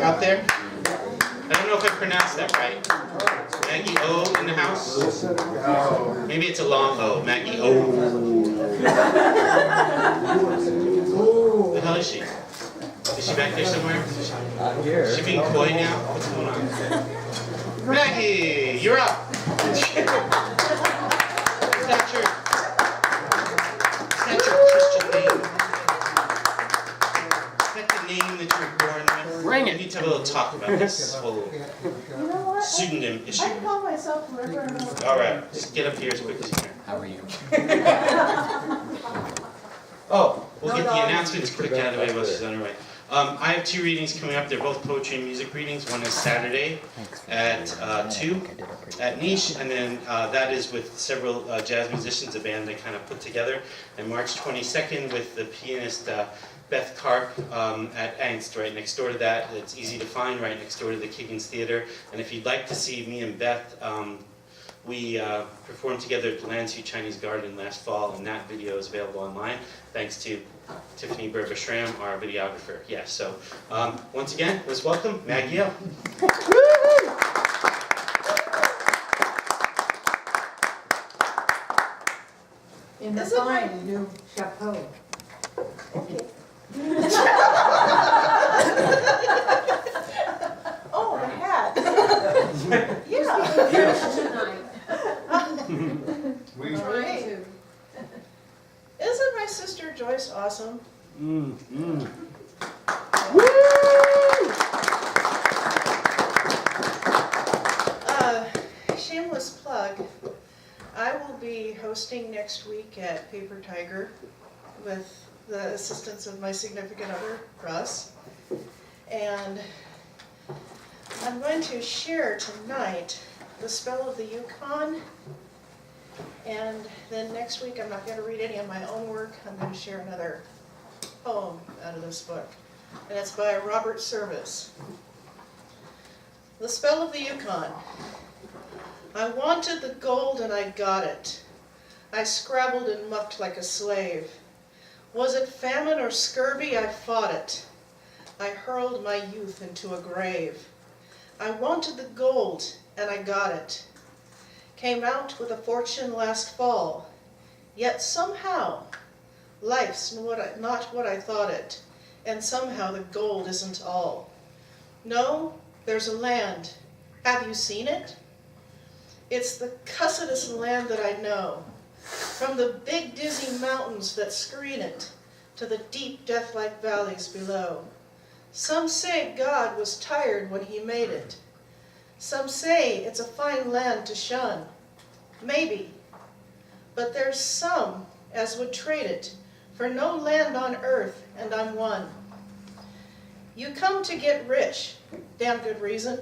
out there? I don't know if I pronounced that right. Maggie O in the house? Maybe it's a long O. Maggie O. Where the hell is she? Is she back there somewhere? Is she being coy now? What's going on? Maggie, you're up! Is that your Christian name? Is that the name that you were born with? Ring it. We need to have a little talk about this whole pseudonym issue. I call myself whoever I want. All right, just get up here as quick as you can. How are you? Oh, we'll get the announcements quick out of the way while she's on her way. I have 2 readings coming up. They're both poetry and music readings. One is Saturday at 2 at Niche, and then that is with several jazz musicians, a band they kind of put together. And March 22nd with the pianist Beth Karp at Angst, right next door to that. It's easy to find, right next door to the Kiggins Theater. And if you'd like to see me and Beth, we performed together at the Lanzhou Chinese Garden last fall, and that video is available online, thanks to Tiffany Berber-Schramm, our videographer. Yeah, so once again, let's welcome Maggie O. In the fine new chapeau. Okay. Oh, the hat. Yeah. Tonight. Right. Isn't my sister Joyce awesome? Shameless plug. I will be hosting next week at Paper Tiger with the assistance of my significant other, Russ. And I'm going to share tonight The Spell of the Yukon. And then next week I'm not going to read any of my own work. I'm going to share another poem out of this book. And it's by Robert Service. The Spell of the Yukon. I wanted the gold and I got it. I scrabbled and mucked like a slave. Was it famine or scurvy? I fought it. I hurled my youth into a grave. I wanted the gold and I got it. Came out with a fortune last fall. Yet somehow, life's not what I thought it, and somehow the gold isn't all. No, there's a land. Have you seen it? It's the cussedest land that I know. From the big dizzy mountains that screen it, to the deep death-like valleys below. Some say God was tired when he made it. Some say it's a fine land to shun. Maybe. But there's some as would trade it for no land on earth, and I'm one. You come to get rich, damn good reason.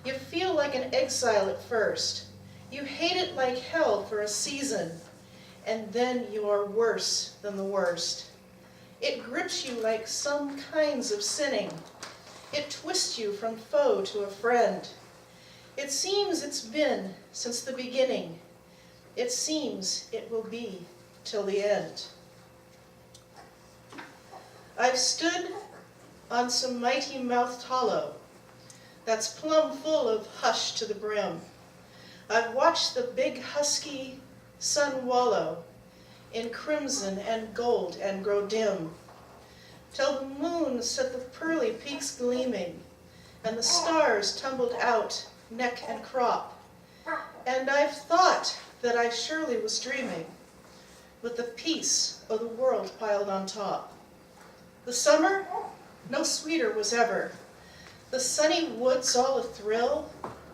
You feel like an exile at first. You hate it like hell for a season, and then you are worse than the worst. It grips you like some kinds of sinning. It twists you from foe to a friend. It seems it's been since the beginning. It seems it will be till the end. I've stood on some mighty-mouthed hollow that's plumb full of hush to the brim. I've watched the big husky sun wallow in crimson and gold and grow dim, till the moon set the pearly peaks gleaming, and the stars tumbled out neck and crop. And I've thought that I surely was dreaming, with the peace of the world piled on top. The summer, no sweeter was ever. The sunny woods all a-thrill,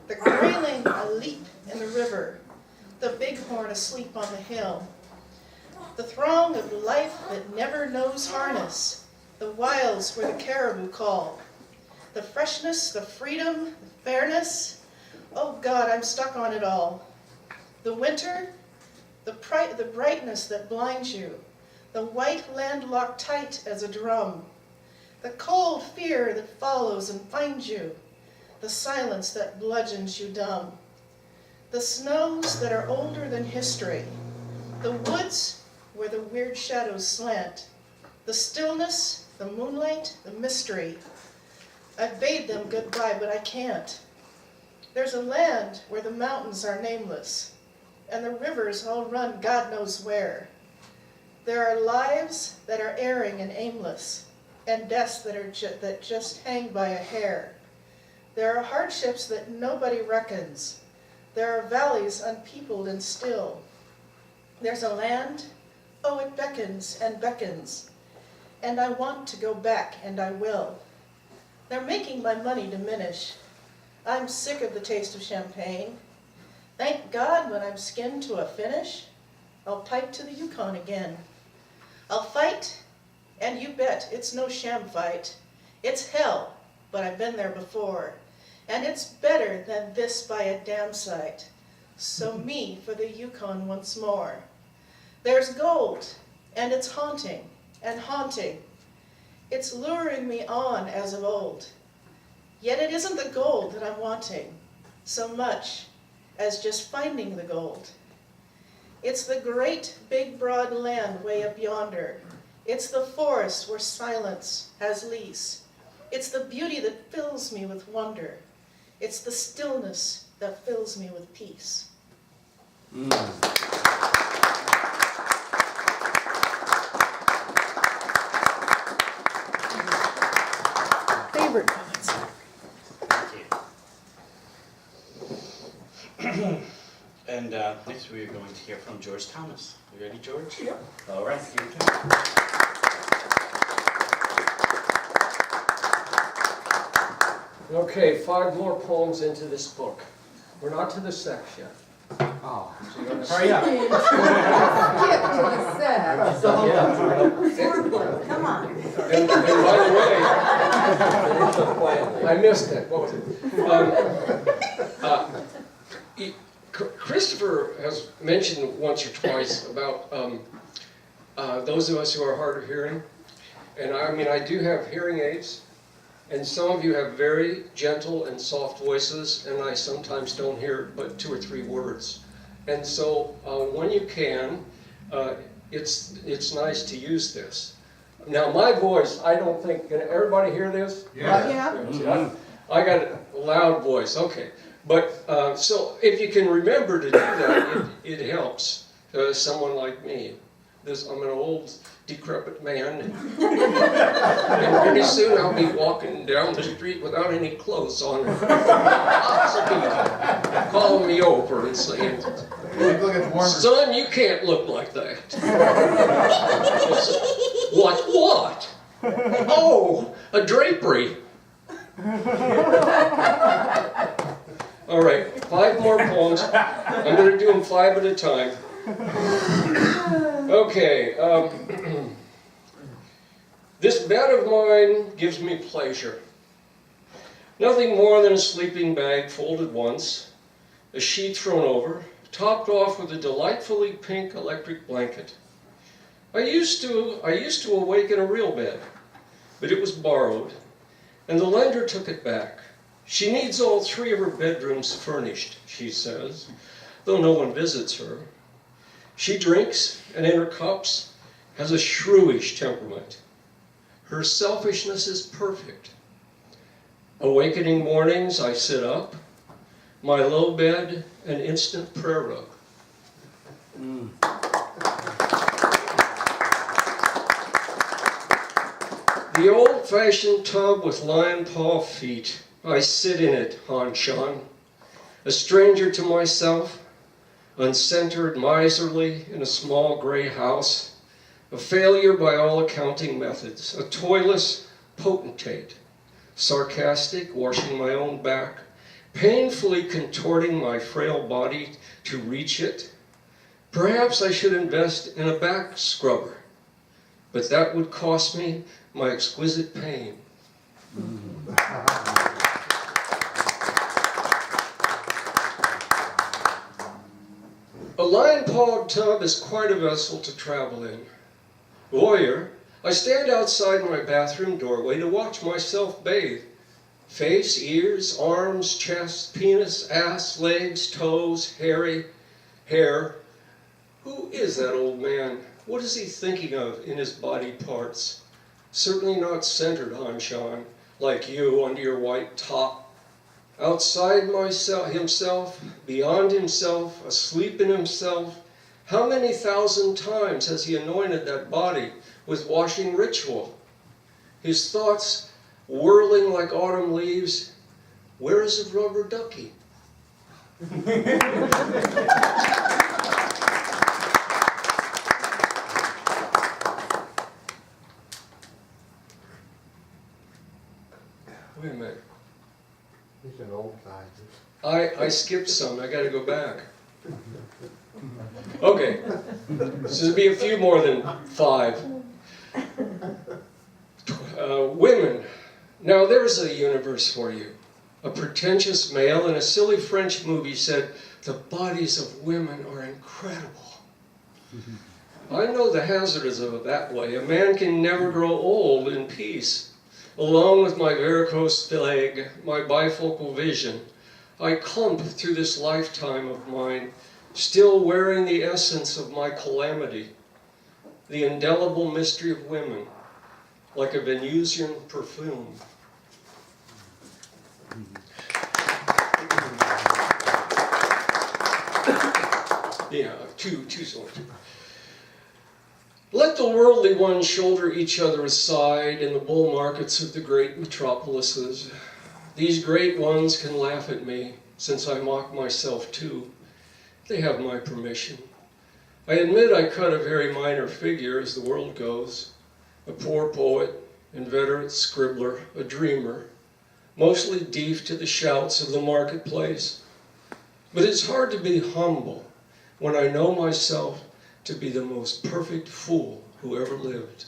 the grayling a-leap in the river, the bighorn asleep on the hill. The throng of life that never knows harness, the wilds where the caribou call. The freshness, the freedom, the fairness, oh God, I'm stuck on it all. The winter, the brightness that blinds you, the white land locked tight as a drum. The cold fear that follows and finds you, the silence that bludgeons you dumb. The snows that are older than history, the woods where the weird shadows slant, the stillness, the moonlight, the mystery. I've bade them goodbye, but I can't. There's a land where the mountains are nameless, and the rivers all run God knows where. There are lives that are erring and aimless, and deaths that just hang by a hair. There are hardships that nobody reckons. There are valleys unpeopled and still. There's a land, oh, it beckons and beckons, and I want to go back, and I will. They're making my money diminish. I'm sick of the taste of champagne. Thank God when I'm skinned to a finish, I'll pipe to the Yukon again. I'll fight, and you bet it's no sham fight. It's hell, but I've been there before, and it's better than this by a damn sight. So me for the Yukon once more. There's gold, and it's haunting and haunting. It's luring me on as of old. Yet it isn't the gold that I'm wanting so much as just finding the gold. It's the great big broad land way up yonder. It's the forest where silence has lease. It's the beauty that fills me with wonder. It's the stillness that fills me with peace. Favorite poets. Thank you. And next we are going to hear from George Thomas. You ready, George? Yep. All right, here we go. Okay, 5 more poems into this book. We're not to the sex yet. Oh. So you're gonna Hurry up. Come on. And by the way, I missed it. What was it? Christopher has mentioned once or twice about those of us who are hard of hearing. And I mean, I do have hearing aids. And some of you have very gentle and soft voices, and I sometimes don't hear but 2 or 3 words. And so when you can, it's nice to use this. Now my voice, I don't think, can everybody hear this? Yeah. I got a loud voice, okay. But so if you can remember to do that, it helps someone like me. I'm an old, decrepit man, and pretty soon I'll be walking down the street without any clothes on. Lots of people calling me over and saying, "Son, you can't look like that." What? Oh, a drapery. All right, 5 more poems. I'm going to do them 5 at a time. Okay, this bed of mine gives me pleasure. Nothing more than a sleeping bag folded once, a sheet thrown over, topped off with a delightfully pink electric blanket. I used to awake in a real bed, but it was borrowed, and the lender took it back. She needs all 3 of her bedrooms furnished, she says, though no one visits her. She drinks, and in her cups has a shrewish temperament. Her selfishness is perfect. Awakening mornings, I sit up, my low bed an instant prayer rug. The old-fashioned tub with lion paw feet, I sit in it, Han Shan, a stranger to myself, uncentered, miserly, in a small gray house, a failure by all accounting methods, a toyless potentate, sarcastic, washing my own back, painfully contorting my frail body to reach it. Perhaps I should invest in a back scrubber, but that would cost me my exquisite pain. A lion-pawed tub is quite a vessel to travel in. Voyeur, I stand outside my bathroom doorway to watch myself bathe. Face, ears, arms, chest, penis, ass, legs, toes, hairy, hair. Who is that old man? What is he thinking of in his body parts? Certainly not centered, Han Shan. like you under your white top. Outside myself, himself, beyond himself, asleep in himself, how many thousand times has he anointed that body with washing ritual? His thoughts whirling like autumn leaves. Where is the rubber ducky? Wait a minute. He's an old guy. I skipped some. I got to go back. Okay. So there'll be a few more than 5. Women. Now there's a universe for you. A pretentious male in a silly French movie said, "The bodies of women are incredible." I know the hazards of it that way. A man can never grow old in peace. Along with my varicose leg, my bifocal vision, I clump through this lifetime of mine, still wearing the essence of my calamity, the indelible mystery of women, like a Venusian perfume. Yeah, two swords. Let the worldly ones shoulder each other aside in the bull markets of the great metropolises. These great ones can laugh at me, since I mock myself too. They have my permission. I admit I cut a very minor figure as the world goes. A poor poet, inveterate scribbler, a dreamer, mostly deaf to the shouts of the marketplace. But it's hard to be humble when I know myself to be the most perfect fool who ever lived.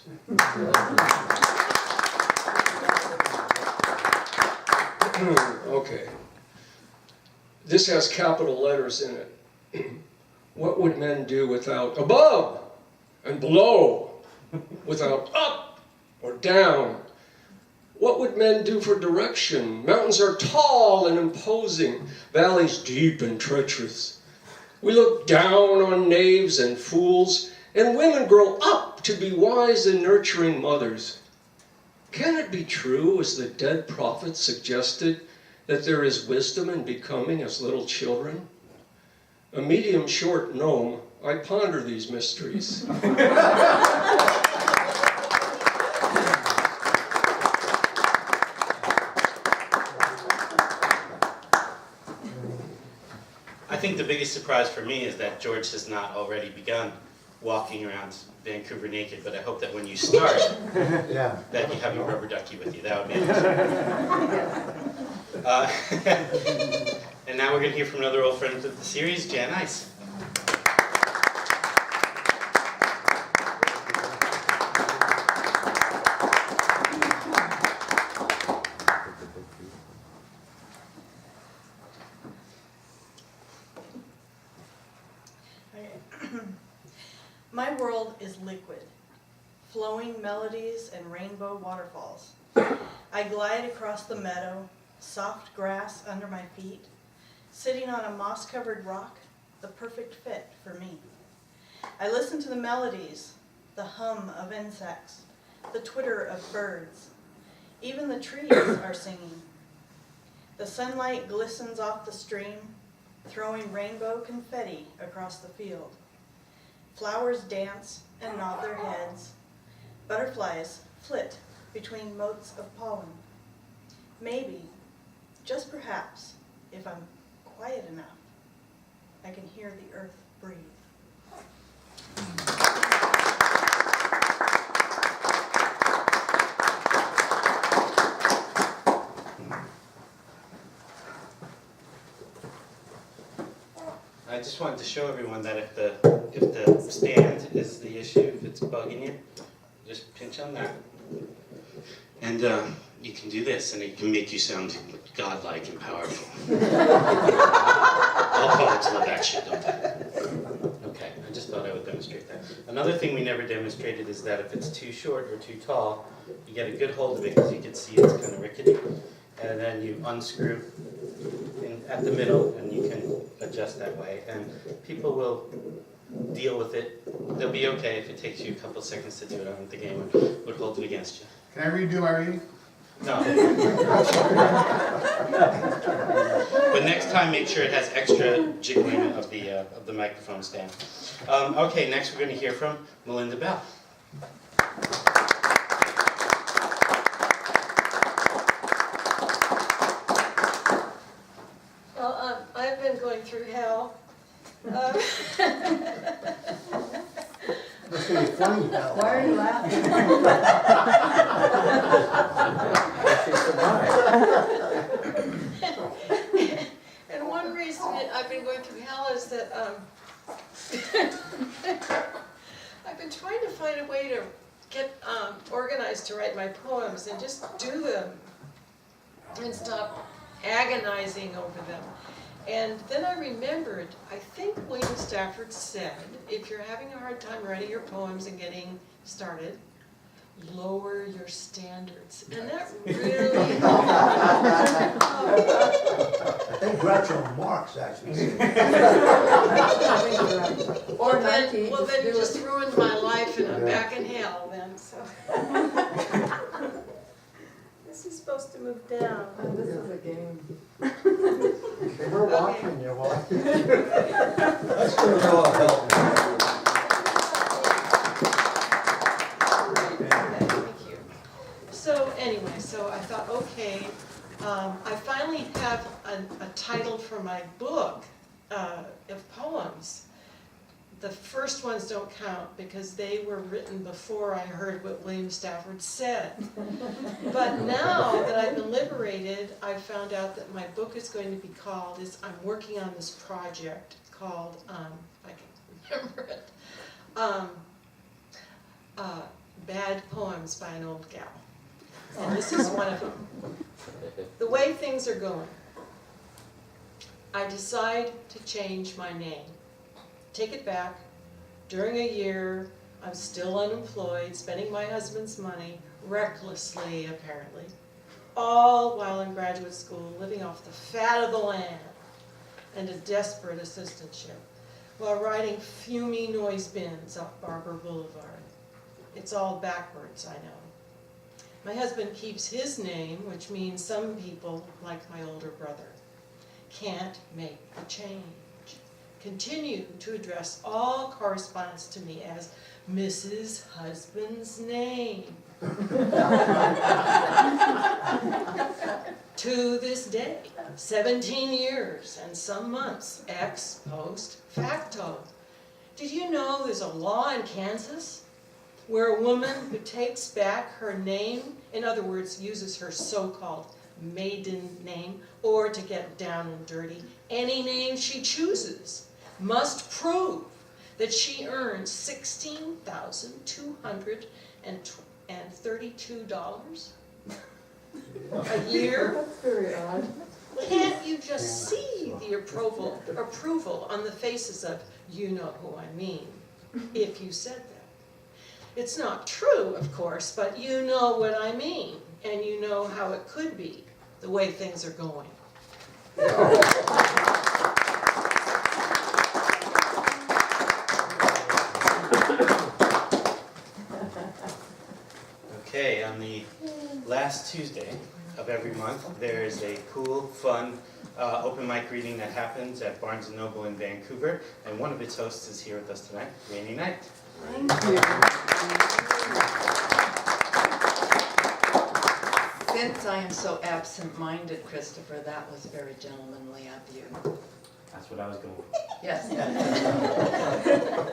Okay. This has capital letters in it. What would men do without above and below, without up or down? What would men do for direction? Mountains are tall and imposing, valleys deep and treacherous. We look down on knaves and fools, and women grow up to be wise and nurturing mothers. Can it be true, as the dead prophet suggested, that there is wisdom in becoming as little children? A medium short gnome, I ponder these mysteries. I think the biggest surprise for me is that George has not already begun walking around Vancouver naked, but I hope that when you start, Yeah. that you have your rubber ducky with you. That would be amazing. And now we're going to hear from another old friend of the series, Jan Ice. My world is liquid, flowing melodies and rainbow waterfalls. I glide across the meadow, soft grass under my feet, sitting on a moss-covered rock, the perfect fit for me. I listen to the melodies, the hum of insects, the twitter of birds. Even the trees are singing. The sunlight glistens off the stream, throwing rainbow confetti across the field. Flowers dance and nod their heads. Butterflies flit between motes of pollen. Maybe, just perhaps, if I'm quiet enough, I can hear the earth breathe. I just wanted to show everyone that if the stand is the issue, if it's bugging you, just pinch on that. And you can do this, and it can make you sound godlike and powerful. All poets love that shit, don't they? Okay, I just thought I would demonstrate that. Another thing we never demonstrated is that if it's too short or too tall, you get a good hold of it, because you can see it's kind of rickety. And then you unscrew at the middle, and you can adjust that way. And people will deal with it. They'll be okay if it takes you a couple seconds to do it. I don't think anyone would hold it against you. Can I redo my reading? No. But next time, make sure it has extra jiggling of the microphone stand. Okay, next we're going to hear from Melinda Bell. Well, I've been going through hell. That's gonna be funny now. Why are you laughing? And one reason I've been going through hell is that I've been trying to find a way to get organized to write my poems and just do them and stop agonizing over them. And then I remembered, I think William Stafford said, if you're having a hard time writing your poems and getting started, lower your standards. And that really helped. I think Groucho Marx actually said Or then, Nike, well, then you do just it. ruined my life and I'm Yeah. back in hell then, so. This is supposed to move down. Oh, this is a game. they were watching you, well. That's gonna go help. Thank you. So anyway, so I thought, okay, I finally have a title for my book of poems. The first ones don't count because they were written before I heard what William Stafford said. But now that I've been liberated, I've found out that my book is going to be called, I'm working on this project called, if I can remember it, Bad Poems by an Old Gal. And this is one of them. The way things are going, I decide to change my name. Take it back. During a year, I'm still unemployed, spending my husband's money, recklessly apparently, all while in graduate school, living off the fat of the land and a desperate assistantship, while riding fuming noise bins up Barber Boulevard. It's all backwards, I know. My husband keeps his name, which means some people, like my older brother, can't make the change. Continue to address all correspondence to me as Mrs. Husband's name. To this day, 17 years and some months, ex post facto. Did you know there's a law in Kansas where a woman who takes back her name, in other words, uses her so-called maiden name, or to get down and dirty, any name she chooses, must prove that she earns $16,232 a year? That's very odd. Can't you just see the approval on the faces of you know who I mean, if you said that? It's not true, of course, but you know what I mean, and you know how it could be, the way things are going. Okay, on the last Tuesday of every month, there is a cool, fun, open mic reading that happens at Barnes & Noble in Vancouver, and one of its hosts is here with us tonight, Rainy Knight. Thank you. Since I am so absent-minded, Christopher, that was very gentlemanly of you. That's what I was going for. Yes.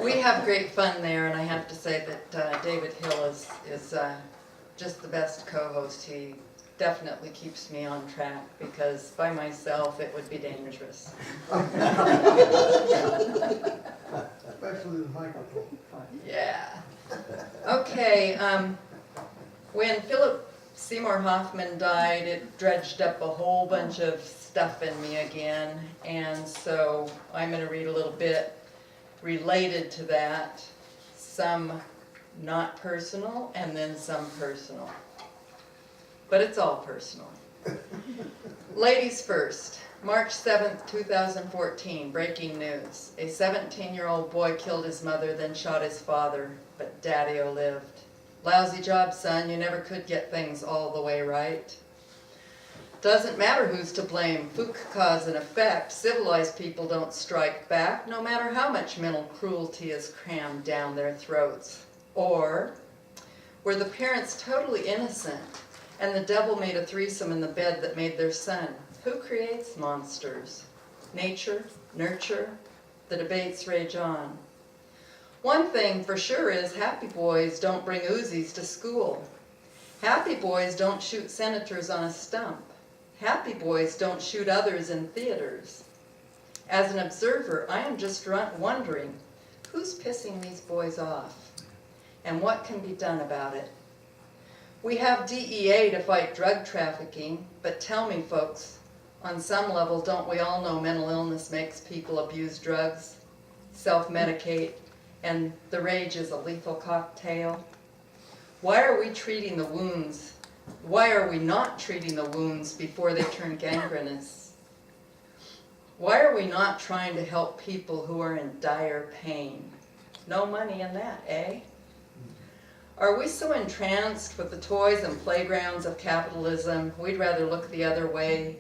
We have great fun there, and I have to say that David Hill is just the best co-host. He definitely keeps me on track, because by myself it would be dangerous. Especially the microphone. Yeah. Okay, when Philip Seymour Hoffman died, it dredged up a whole bunch of stuff in me again, and so I'm going to read a little bit related to that, some not personal, and then some personal. But it's all personal. Ladies first. March 7th, 2014, breaking news. A 17-year-old boy killed his mother, then shot his father, but Daddy-o lived. Lousy job, son, you never could get things all the way right. Doesn't matter who's to blame, Fuchs cause and effect. Civilized people don't strike back, no matter how much mental cruelty is crammed down their throats. Or, were the parents totally innocent, and the devil made a threesome in the bed that made their son? Who creates monsters? Nature? Nurture? The debates rage on. One thing for sure is happy boys don't bring Uzis to school. Happy boys don't shoot senators on a stump. Happy boys don't shoot others in theaters. As an observer, I am just wondering, who's pissing these boys off? And what can be done about it? We have DEA to fight drug trafficking, but tell me folks, on some level, don't we all know mental illness makes people abuse drugs, self-medicate, and the rage is a lethal cocktail? Why are we treating the wounds? Why are we not treating the wounds before they turn gangrenous? Why are we not trying to help people who are in dire pain? No money in that, eh? Are we so entranced with the toys and playgrounds of capitalism, we'd rather look the other way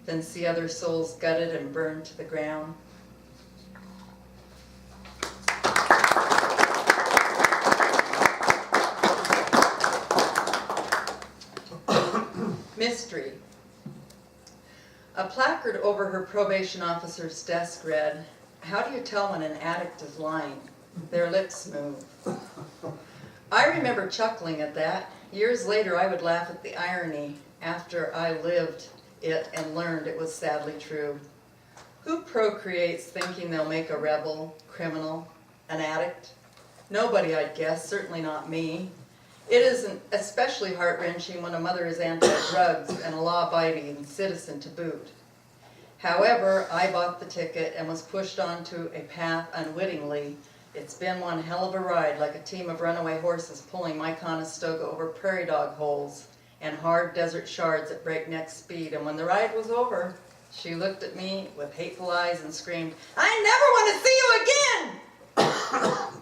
than see other souls gutted and burned to the ground? Mystery. A placard over her probation officer's desk read, "How do you tell when an addict is lying? Their lips move." I remember chuckling at that. Years later, I would laugh at the irony after I lived it and learned it was sadly true. Who procreates thinking they'll make a rebel, criminal, an addict? Nobody, I'd guess, certainly not me. It isn't especially heart-wrenching when a mother is anti-drugs and a law-abiding citizen to boot. However, I bought the ticket and was pushed onto a path unwittingly. It's been one hell of a ride, like a team of runaway horses pulling my Conestoga over prairie dog holes and hard desert shards at breakneck speed. And when the ride was over, she looked at me with hateful eyes and screamed, "I never want to see you again!"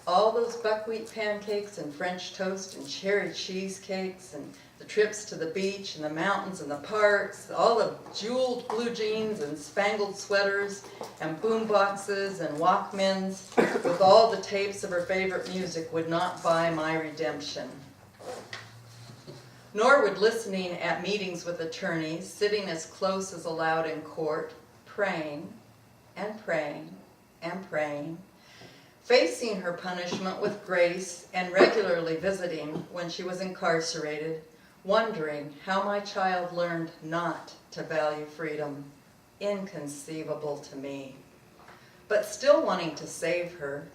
All those buckwheat pancakes and French toast and cherry cheesecakes and the trips to the beach and the mountains and the parks, all the jeweled blue jeans and spangled sweaters and boom boxes and Walkmans with all the tapes of her favorite music would not buy my redemption. Nor would listening at meetings with attorneys, sitting as close as allowed in court, praying and praying and praying, facing her punishment with grace and regularly visiting when she was incarcerated, wondering how my child learned not to value freedom. Inconceivable to me. But still wanting to save her,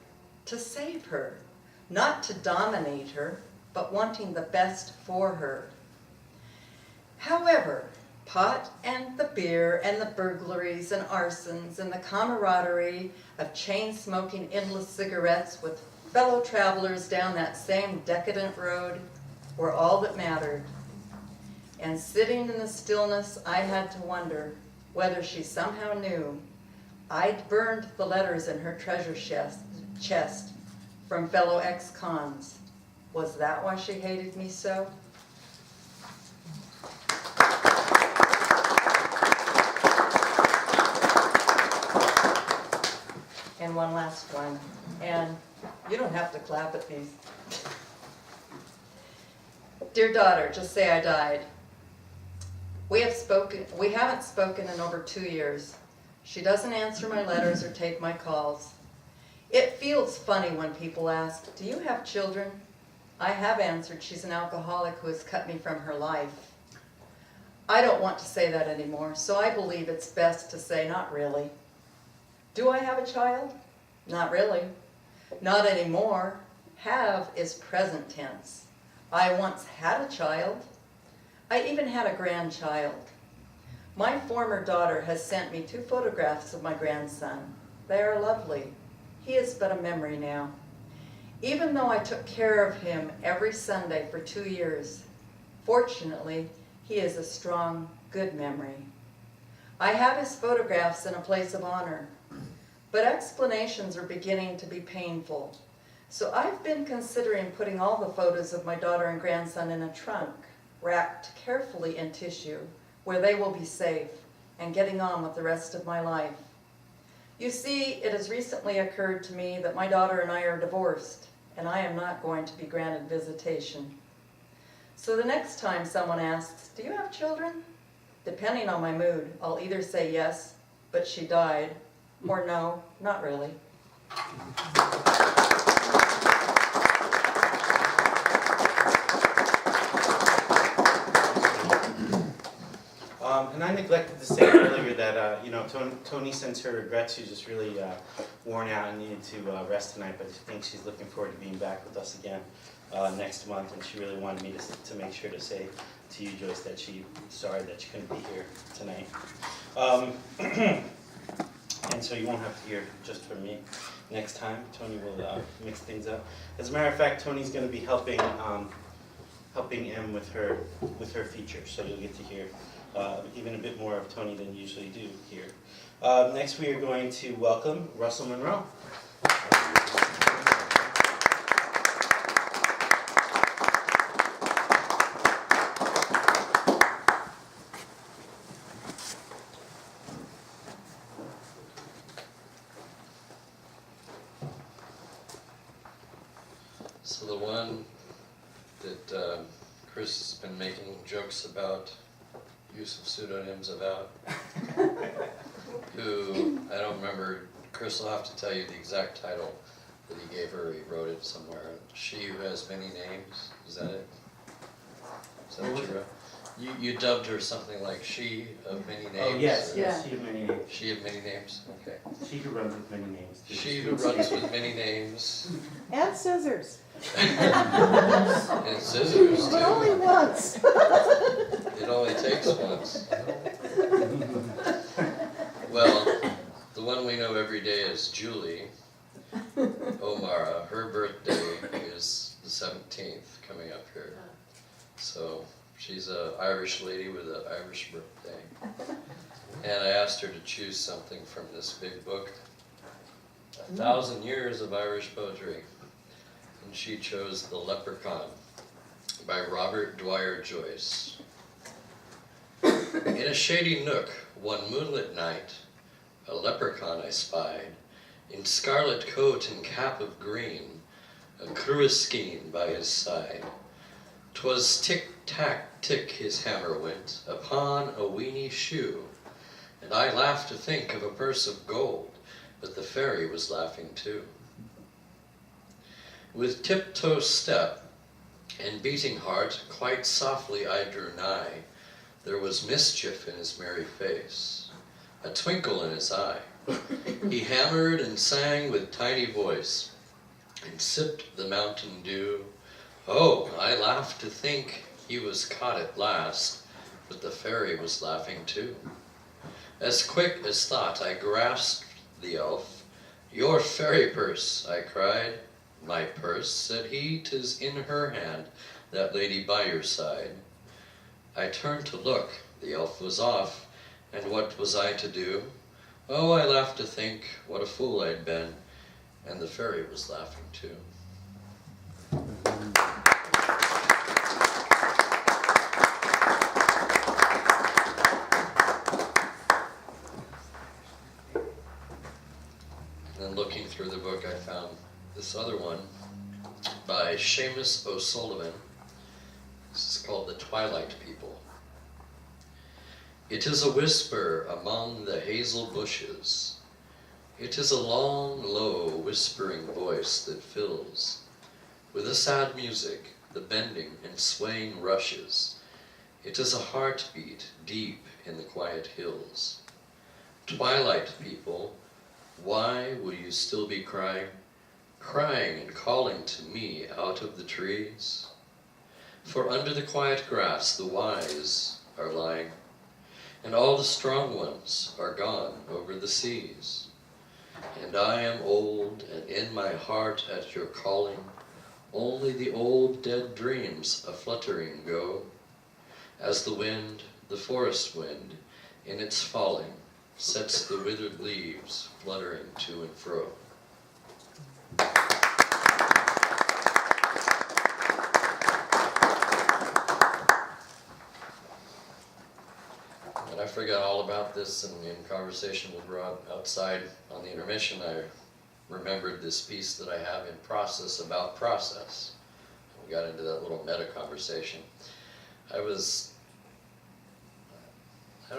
not to dominate her, but wanting the best for her. However, pot and the beer and the burglaries and arsons and the camaraderie of chain-smoking endless cigarettes with fellow travelers down that same decadent road were all that mattered. And sitting in the stillness, I had to wonder whether she somehow knew I'd burned the letters in her treasure chest from fellow ex-cons. Was that why she hated me so? And one last one, and you don't have to clap at these. Dear daughter, just say I died. We haven't spoken in over 2 years. She doesn't answer my letters or take my calls. It feels funny when people ask, do you have children? I have answered, she's an alcoholic who has cut me from her life. I don't want to say that anymore, so I believe it's best to say not really. Do I have a child? Not really. Not anymore. Have is present tense. I once had a child. I even had a grandchild. My former daughter has sent me 2 photographs of my grandson. They are lovely. He is but a memory now. Even though I took care of him every Sunday for 2 years, fortunately, he is a strong, good memory. I have his photographs in a place of honor, but explanations are beginning to be painful. So I've been considering putting all the photos of my daughter and grandson in a trunk, wrapped carefully in tissue, where they will be safe, and getting on with the rest of my life. You see, it has recently occurred to me that my daughter and I are divorced, and I am not going to be granted visitation. So the next time someone asks, "Do you have children?" depending on my mood, I'll either say yes, but she died, or no, not really. And I neglected to say earlier that, Tony sends her regrets. She's just really worn out and needed to rest tonight, but I think she's looking forward to being back with us again next month, and she really wanted me to make sure to say to you, Joyce, that she's sorry that she couldn't be here tonight. And so you won't have to hear just from me next time. Tony will mix things up. As a matter of fact, Tony's going to be helping Em with her feature, so you'll get to hear even a bit more of Tony than you usually do here. Next we are going to welcome Russell Monroe. So the one that Chris has been making jokes about, use of pseudonyms about, who, I don't remember, Chris will have to tell you the exact title that he gave her, he wrote it somewhere. She Who Has Many Names, is that it? Is that what you wrote? You dubbed her something like She of Many Names? Oh, yes, Yeah. She of Many Names. She of Many Names, okay. She who runs with many names. She Who Runs With Many Names. And scissors, And scissors, but only too. once. It only takes once. Well, the one we know every day is Julie O'Mara. Her birthday is the 17th, coming up here. So she's an Irish lady with an Irish birthday. And I asked her to choose something from this big book, 1,000 Years of Irish Poetry. And she chose The Leprechaun by Robert Dwyer Joyce. In a shady nook, one moonlit night, a leprechaun I spied, in scarlet coat and cap of green, a cruiskeen by his side. 'Twas tick-tack-tick his hammer went upon a weeny shoe, and I laughed to think of a purse of gold, but the fairy was laughing too. With tiptoe step and beating heart, quite softly I drew nigh. There was mischief in his merry face, a twinkle in his eye. He hammered and sang with tiny voice, and sipped the mountain dew. Oh, I laughed to think he was caught at last, but the fairy was laughing too. As quick as thought I grasped the elf. Your fairy purse, I cried. My purse, said he, 'tis in her hand, that lady by your side. I turned to look, the elf was off, and what was I to do? Oh, I laughed to think what a fool I'd been, and the fairy was laughing too. And then looking through the book, I found this other one by Seamus O'Sullivan. This is called The Twilight People. It is a whisper among the hazel bushes. It is a long, low, whispering voice that fills with a sad music the bending and swaying rushes. It is a heartbeat deep in the quiet hills. Twilight people, why will you still be crying? Crying and calling to me out of the trees? For under the quiet grass the wise are lying, and all the strong ones are gone over the seas. And I am old, and in my heart at your calling, only the old dead dreams a-fluttering go, as the wind, the forest wind, in its falling, sets the withered leaves fluttering to and fro. forgot all about this, and in conversation with Rob outside on the intermission, I remembered this piece that I have in Process about process. We got into that little meta conversation. I don't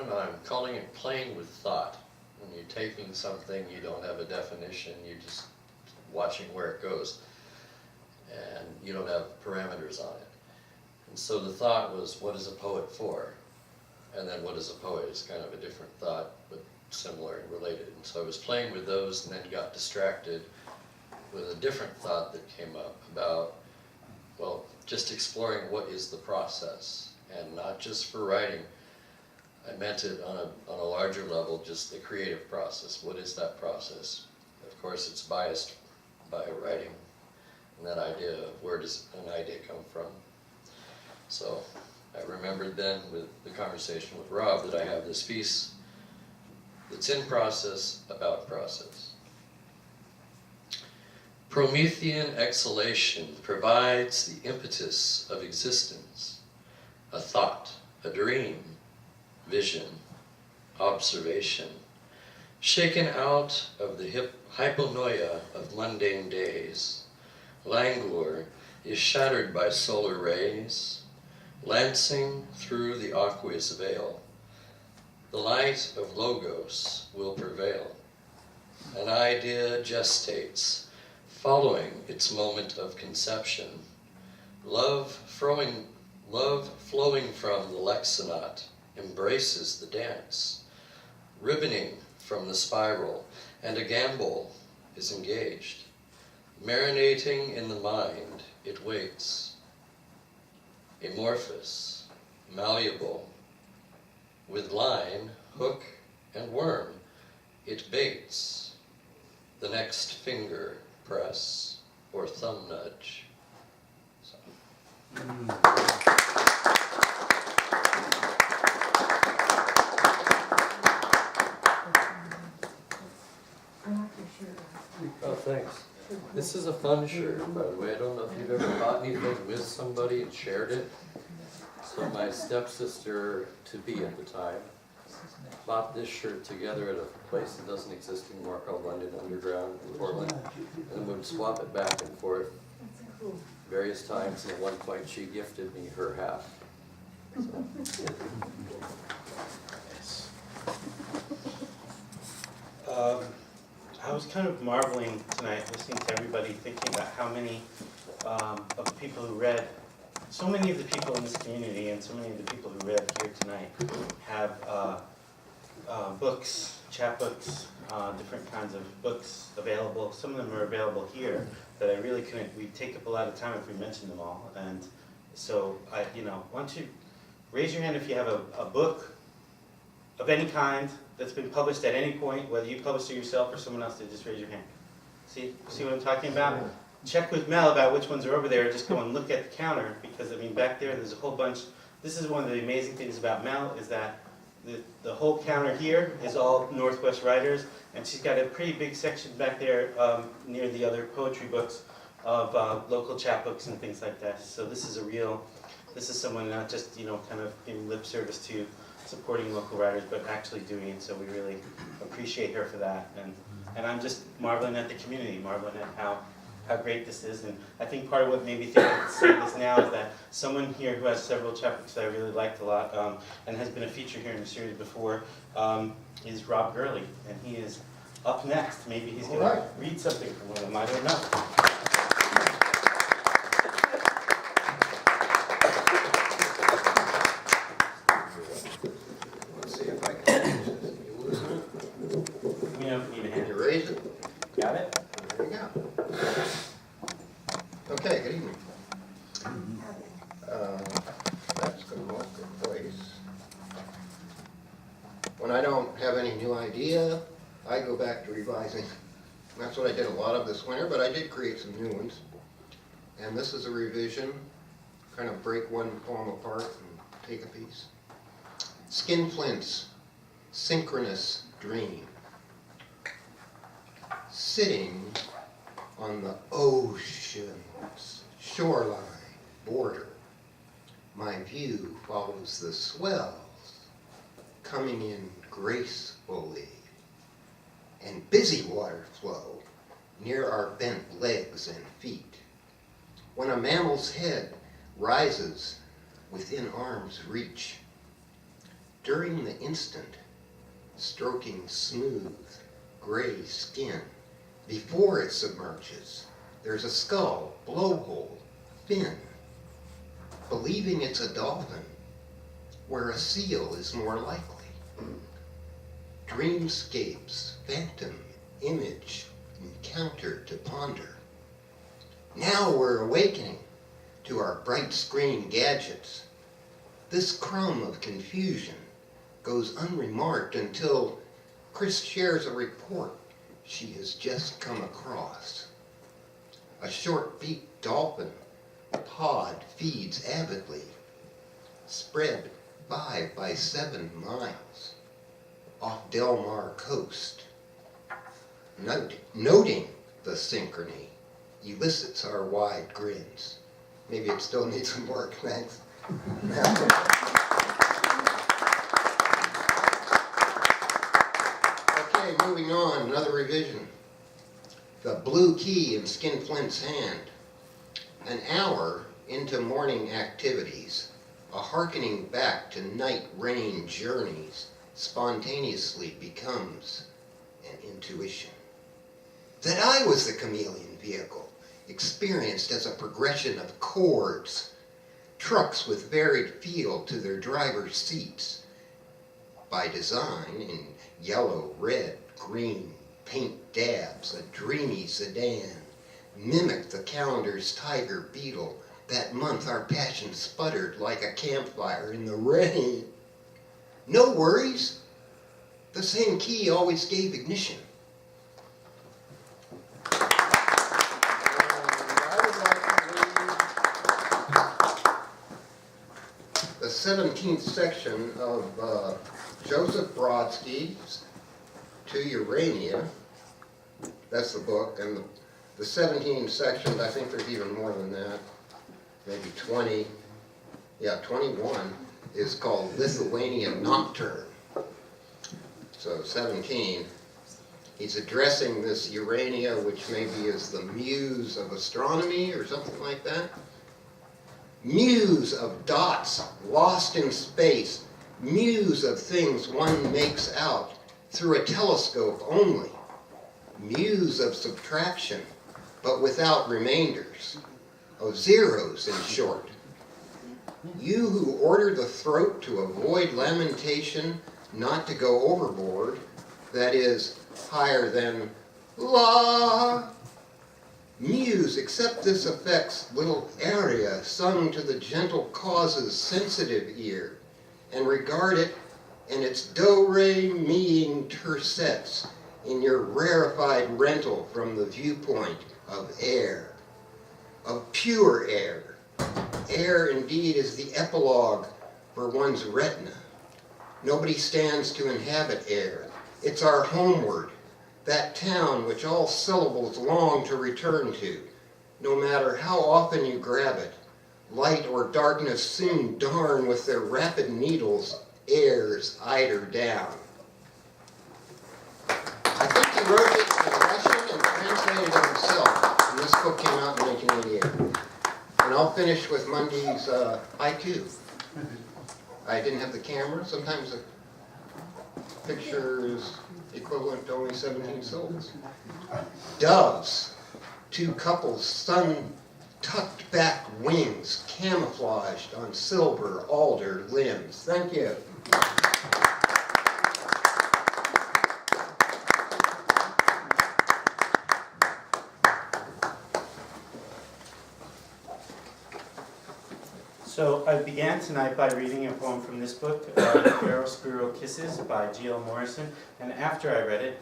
know, I'm calling it playing with thought. When you're taking something, you don't have a definition, you're just watching where it goes. And you don't have parameters on it. And so the thought was, what is a poet for? And then what is a poet is kind of a different thought, but similar and related. And so I was playing with those and then got distracted with a different thought that came up about, well, just exploring what is the process. And not just for writing, I meant it on a larger level, just the creative process. What is that process? Of course, it's biased by writing and that idea of where does an idea come from. So I remembered then with the conversation with Rob that I have this piece that's in process about process. Promethean exhalation provides the impetus of existence, a thought, a dream, vision, observation, shaken out of the hyponoia of mundane days. Languor is shattered by solar rays, lancing through the aqueous veil. The light of Logos will prevail. An idea gestates, following its moment of conception. Love flowing from the lexinot embraces the dance, ribboning from the spiral, and a gambol is engaged. Marinating in the mind, it waits. Amorphous, malleable, with line, hook, and worm, it baits the next finger press or thumb nudge. So. Oh, thanks. This is a fun shirt, by the way. I don't know if you've ever bought anything with somebody and shared it. So my stepsister, to be at the time, bought this shirt together at a place that doesn't exist anymore called London Underground in Portland, and would swap it back and forth various times, and at one point she gifted me her half. So. I was kind of marveling tonight, listening to everybody, thinking about how many of the people who read, so many of the people in this community and so many of the people who read here tonight have books, chapbooks, different kinds of books available. Some of them are available here that I really couldn't, we'd take up a lot of time if we mentioned them all. And so, why don't you raise your hand if you have a book of any kind that's been published at any point, whether you published it yourself or someone else did, just raise your hand. See what I'm talking about? Check with Mel about which ones are over there, just go and look at the counter, because I mean back there there's a whole bunch. This is one of the amazing things about Mel, is that the whole counter here is all Northwest writers, and she's got a pretty big section back there near the other poetry books of local chapbooks and things like that. So this is someone not just kind of giving lip service to supporting local writers, but actually doing it, so we really appreciate her for that. And I'm just marveling at the community, marveling at how great this is. And I think part of what made me think of saying this now is that someone here who has several chapbooks that I really liked a lot, and has been a feature here in the series before, is Rob Gurley, and he is up next. Maybe he's going to read something from one of them, I don't know. Got it? There you go. Okay, good evening. That's going to look good place. When I don't have any new idea, I go back to revising. And that's what I did a lot of this winter, but I did create some new ones. And this is a revision, kind of break one poem apart and take a piece. Skinflint's synchronous dream. Sitting on the ocean's shoreline border, my view follows the swells coming in gracefully, and busy water flow near our bent legs and feet. When a mammal's head rises within arm's reach, during the instant, stroking smooth, gray skin, before it submerges, there's a skull, blowhole, fin, believing it's a dolphin, where a seal is more likely. Dreamscapes, phantom, image, encounter to ponder. Now we're awakening to our bright screen gadgets. This crumb of confusion goes unremarked until Chris shares a report she has just come across. A short-beaked dolphin pod feeds avidly, spread 5 by 7 miles off Del Mar coast. Noting the synchrony elicits our wide grins. Maybe it still needs some work, thanks. Okay, moving on, another revision. The blue key in Skinflint's hand. An hour into morning activities, a hearkening back to night rain journeys spontaneously becomes an intuition. That I was the chameleon vehicle, experienced as a progression of chords, trucks with varied feel to their driver's seats, by design in yellow, red, green, paint dabs, a dreamy sedan, mimicked the calendar's tiger beetle. That month our passion sputtered like a campfire in the rain. No worries, the same key always gave ignition. The 17th section of Joseph Brodsky's To Urania, that's the book, and the 17 sections, I think there's even more than that, maybe 20, 21, is called Lithuanian Nocturne. So 17, he's addressing this Urania, which maybe is the muse of astronomy or something like that. Muse of dots lost in space, muse of things one makes out through a telescope only, muse of subtraction, but without remainders, of zeros in short. You who order the throat to avoid lamentation, not to go overboard, that is, higher than la. Muse, accept this affects little aria sung to the gentle cause's sensitive ear, and regard it and its do-re-meing tercets in your rarefied rental from the viewpoint of air, of pure air. Air indeed is the epilogue for one's retina. Nobody stands to inhabit air. It's our homeward, that town which all syllables long to return to, no matter how often you grab it. Light or darkness soon darn with their rapid needles air's eider down. I think he wrote it in Russian and translated it himself, and this book came out in 1988. And I'll finish with Mundy's haiku. I didn't have the camera. Sometimes the picture is equivalent to only 17 syllables. Doves, 2 couples, sun-tucked back wings, camouflaged on silver alder limbs. Thank you. So I began tonight by reading a poem from this book, Feral Squirrel Kisses by G.L. Morrison, and after I read it,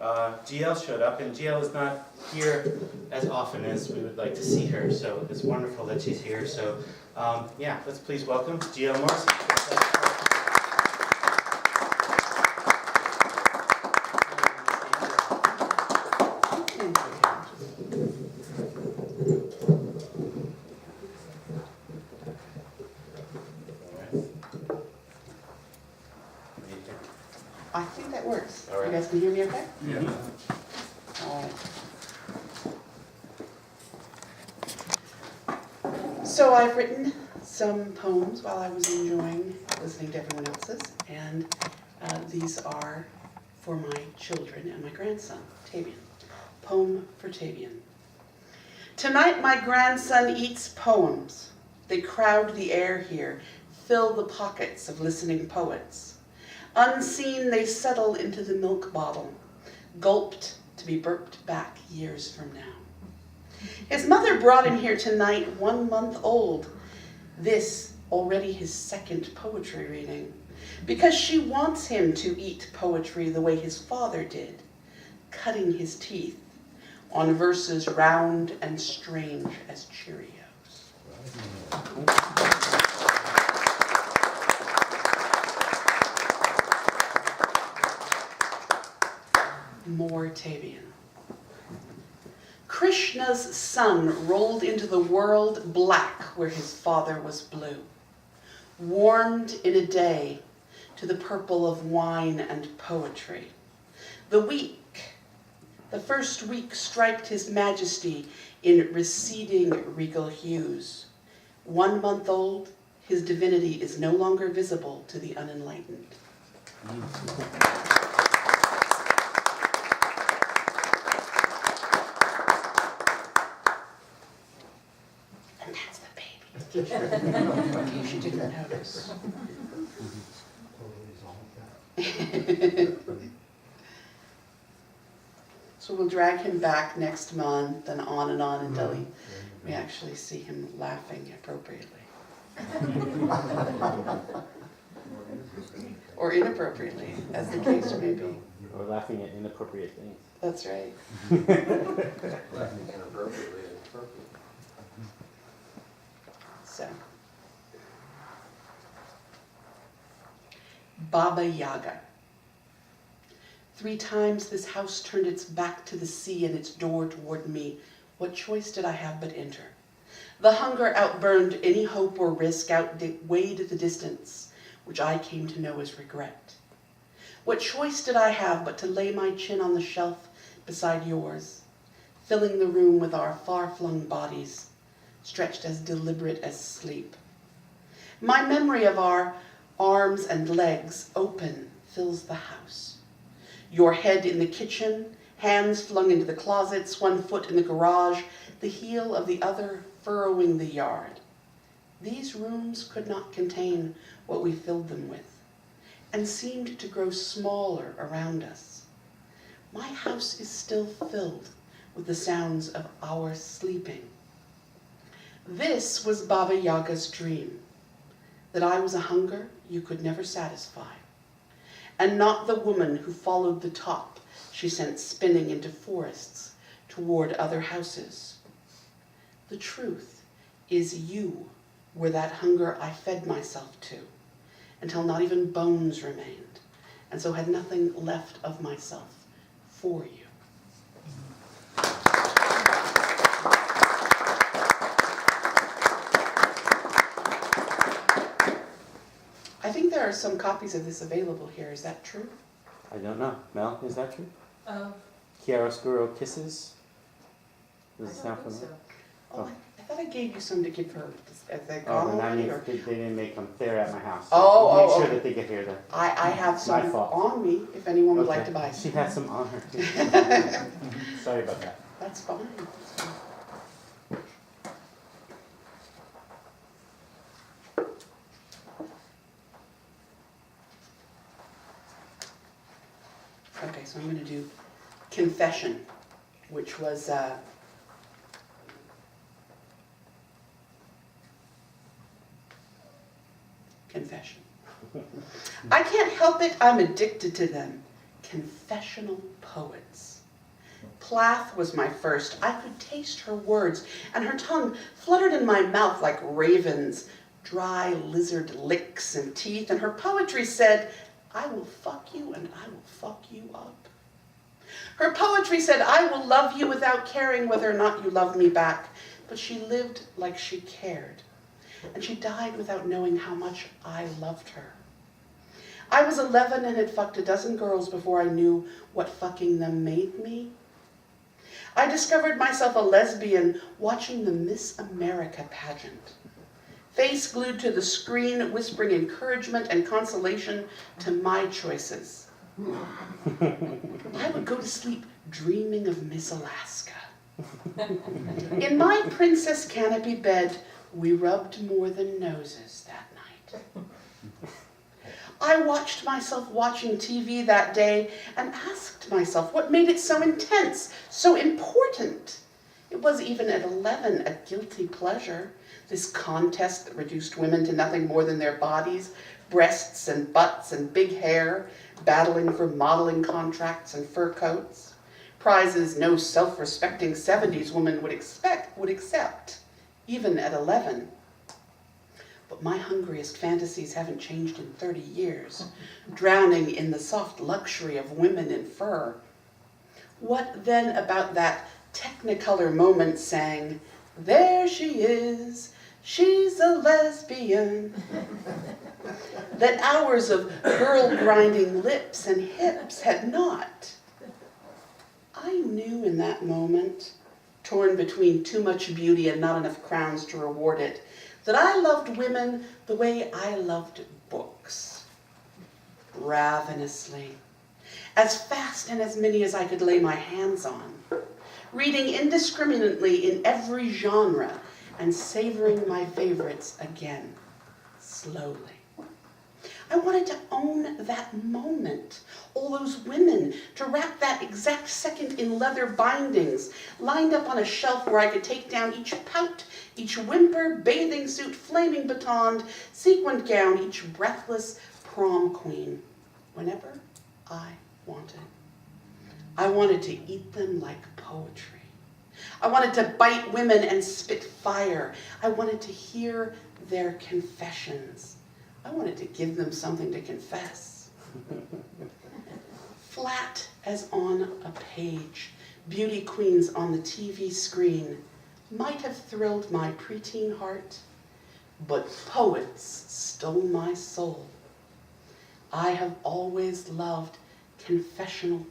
GL showed up, and GL is not here as often as we would like to see her, so it's wonderful that she's here. So yeah, let's please welcome GL Morrison. I think that works. All right. You guys can hear me okay? Yeah. All right. So I've written some poems while I was enjoying listening to everyone else's, and these are for my children and my grandson, Tavian. Poem for Tavian. Tonight my grandson eats poems. They crowd the air here, fill the pockets of listening poets. Unseen they settle into the milk bottle, gulped to be burped back years from now. His mother brought him here tonight 1 month old. This already his second poetry reading, because she wants him to eat poetry the way his father did, cutting his teeth on verses round and strange as Cheerios. More Tavian. Krishna's sun rolled into the world black where his father was blue, warmed in a day to the purple of wine and poetry. The first week striped his majesty in receding regal hues. 1 month old, his divinity is no longer visible to the unenlightened. And that's the baby. You should didn't notice. So we'll drag him back next month and on until we actually see him laughing appropriately. Or inappropriately, as the case may be. Or laughing at inappropriate things. That's right. Laughing inappropriately and appropriately. So. Baba Yaga. 3 times this house turned its back to the sea and its door toward me. What choice did I have but enter? The hunger outburned any hope or risk, outweighed the distance, which I came to know as regret. What choice did I have but to lay my chin on the shelf beside yours, filling the room with our far-flung bodies, stretched as deliberate as sleep? My memory of our arms and legs open fills the house. Your head in the kitchen, hands flung into the closets, 1 foot in the garage, the heel of the other furrowing the yard. These rooms could not contain what we filled them with, and seemed to grow smaller around us. My house is still filled with the sounds of our sleeping. This was Baba Yaga's dream, that I was a hunger you could never satisfy, and not the woman who followed the top she sent spinning into forests toward other houses. The truth is you were that hunger I fed myself to, until not even bones remained, and so had nothing left of myself for you. I think there are some copies of this available here. Is that true? I don't know. Mel, is that true? Oh, Chiaroscuro Kisses? Does it I sound don't think familiar? so. Oh, I thought I gave you some to give her. Have they Oh, gone then that already? means Or? they didn't make them. They're at my house. Oh, Make oh, sure okay. that they get here then. I have some fault. on me if anyone would Okay. like to buy She some. has some on her too. Sorry about that. That's fine. That's fine. Okay, so I'm going to do Confession, which was confession. I can't help it, I'm addicted to them. Confessional poets. Plath was my first. I could taste her words, and her tongue fluttered in my mouth like ravens, dry lizard licks and teeth, and her poetry said, I will fuck you and I will fuck you up. Her poetry said, I will love you without caring whether or not you love me back. But she lived like she cared, and she died without knowing how much I loved her. I was 11 and had fucked a dozen girls before I knew what fucking them made me. I discovered myself a lesbian watching the Miss America pageant. Face glued to the screen, whispering encouragement and consolation to my choices. I would go to sleep dreaming of Miss Alaska. In my princess canopy bed, we rubbed more than noses that night. I watched myself watching TV that day and asked myself what made it so intense, so important. It was even at 11 a guilty pleasure, this contest that reduced women to nothing more than their bodies, breasts and butts and big hair, battling for modeling contracts and fur coats. Prizes no self-respecting 70s woman would accept, even at 11. But my hungriest fantasies haven't changed in 30 years, drowning in the soft luxury of women in fur. What then about that Technicolor moment sang, "There she is, she's a lesbian," that hours of girl-grinding lips and hips had not? I knew in that moment, torn between too much beauty and not enough crowns to reward it, that I loved women the way I loved books. Ravenously. As fast and as many as I could lay my hands on. Reading indiscriminately in every genre and savoring my favorites again, slowly. I wanted to own that moment, all those women, to wrap that exact second in leather bindings, lined up on a shelf where I could take down each pout, each whimper, bathing suit, flaming baton, sequined gown, each breathless prom queen, whenever I wanted. I wanted to eat them like poetry. I wanted to bite women and spit fire. I wanted to hear their confessions. I wanted to give them something to confess. Flat as on a page, beauty queens on the TV screen might have thrilled my preteen heart, but poets stole my soul. I have always loved confessional